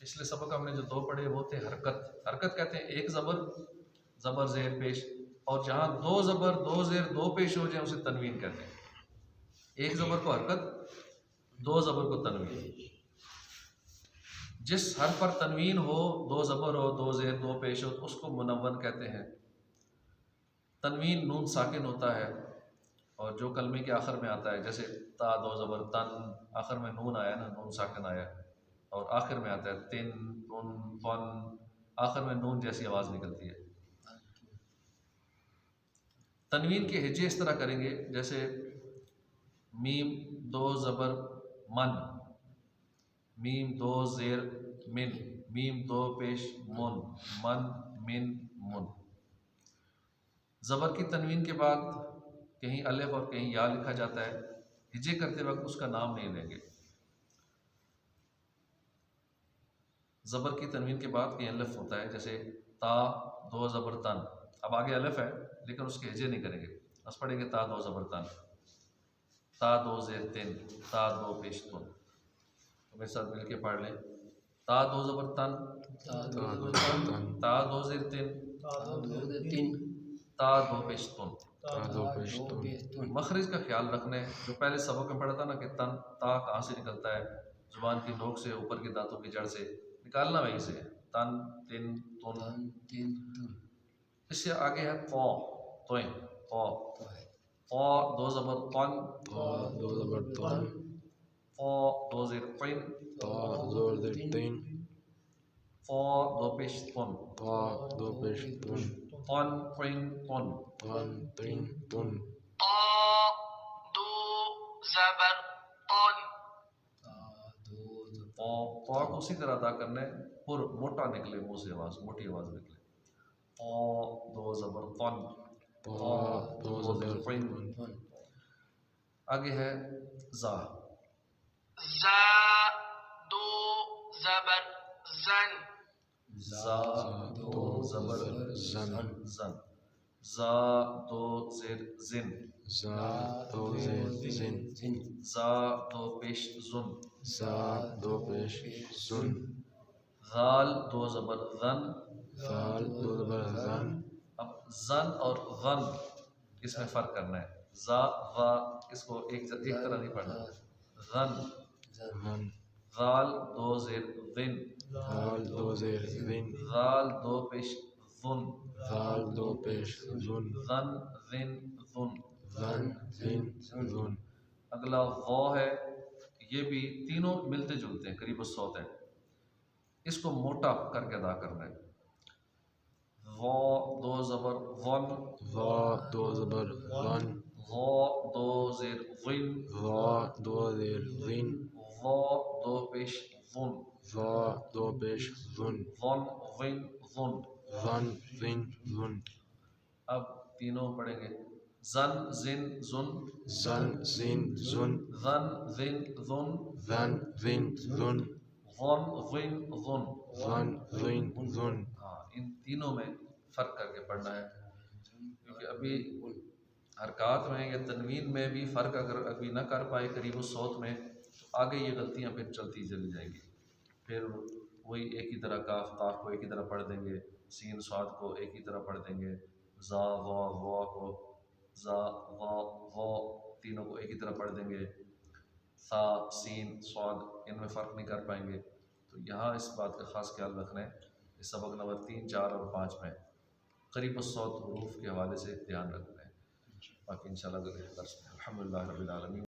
پچھلے سبق ہم نے جو دو پڑھے وہ تھے حرکت. حرکت کہتے ہیں ایک زبر زیر پیش، اور جہاں دو زبر دو زیر دو پیش ہو جائیں اسے تنوین کہتے ہیں. ایک زبر کو حرکت، دو زبر کو تنوین. جس حرف پر تنوین ہو، دو زبر ہو دو زیر دو پیش ہو، اس کو منون کہتے ہیں. تنوین نون ساکن ہوتا ہے، اور جو کلمے کے آخر میں آتا ہے جیسے تا دو زبر تن، آخر میں نون آیا نا، نون ساکن آیا، اور آخر میں آتا ہے تن تن فن، آخر میں نون جیسی آواز نکلتی ہے. تنوین کے ہجے اس طرح کریں گے جیسے میم دو زبر من، میم دو زیر من، میم دو پیش من، من من من. زبر کی تنوین کے بعد کہیں الف اور کہیں یا لکھا جاتا ہے، ہجے کرتے وقت اس کا نام نہیں لیں گے. زبر کی تنوین کے بعد کہیں الف ہوتا ہے جیسے تا دو زبر تن، اب آگے الف ہے لیکن اس کے ہجے نہیں کریں گے، بس پڑھیں گے تا دو زبر تن، تا دو زیر تن، تا دو پیش تن. تو میرے ساتھ مل کے پڑھ لیں. تا دو زبر تن، تا دو زیر تن، تا دو پیش تن. مخرج کا خیال رکھنا ہے. جو پہلے سبق میں پڑھا تھا نا کہ تن تا کہاں سے نکلتا ہے، زبان کی نوک سے، اوپر کے دانتوں کی جڑ سے نکالنا، وہیں سے تن تن تن. اس سے آگے ہے قو، توئیں قو، قو دو زبر قن، دو زبر تن، قو دو زیر قن، زور زیر تین، قو دو پیش قن، دو پیش تن، قن قن قن، تن تین تن. دو زبر طن، قو کو اسی طرح ادا کرنا ہے، پر موٹا نکلے منہ سے آواز، موٹی آواز نکلے. قو دو زبر قن، دو زبر تن. آگے ہے زا. زا دو زبر زن، زا دو زبر زن، زن. زا دو زیر زن، زا دو زیر زن، زا دو پیش زن، زا دو پیش زن. غال دو زبر غن. ذال دو زبر زن. اب زن اور غن اس میں فرق کرنا ہے. زا غا اس کو ایک طرح نہیں پڑھنا. غن غن، غال دو زیر غن، غال دو زیر زن، غال دو پیش ظن، غال دو پیش زن، غن غن ظن. غن زن زن. اگلا غو ہے، یہ بھی تینوں ملتے جلتے ہیں، قریب الصوت ہے. اس کو موٹا کر کے ادا کرنا ہے. غو دو زبر غن، غا دو زبر غن، غو دو زیر غن، غا دو زیر غن، غو دو پیش ظن، غا دو پیش زن، غن غن ظن. غن زن زن. اب تینوں پڑھیں گے. زن زن زن، زن زن زن، غن زن ظن، غن زن زن، غن غن ظن. غن زن زن. ہاں، ان تینوں میں فرق کر کے پڑھنا ہے، کیونکہ ابھی حرکات میں یا تنوین میں بھی فرق اگر ابھی نہ کر پائے قریب الصوت میں، تو آگے یہ غلطیاں پھر چلتی چلی جائیں گی. پھر وہی ایک ہی طرح کاف کو ایک ہی طرح پڑھ دیں گے، سین صاد کو ایک ہی طرح پڑھ دیں گے، زا غا غا کو، زا غا غا تینوں کو ایک ہی طرح پڑھ دیں گے، سا سین صاد ان میں فرق نہیں کر پائیں گے. تو یہاں اس بات کا خاص خیال رکھنا ہے. اس سبق نمبر 3، 4 اور 5 میں قریب الصوت حروف کے حوالے سے دھیان رکھنا ہے. باقی انشاءاللہ اگلے درس میں الحمدللہ رب العالمین.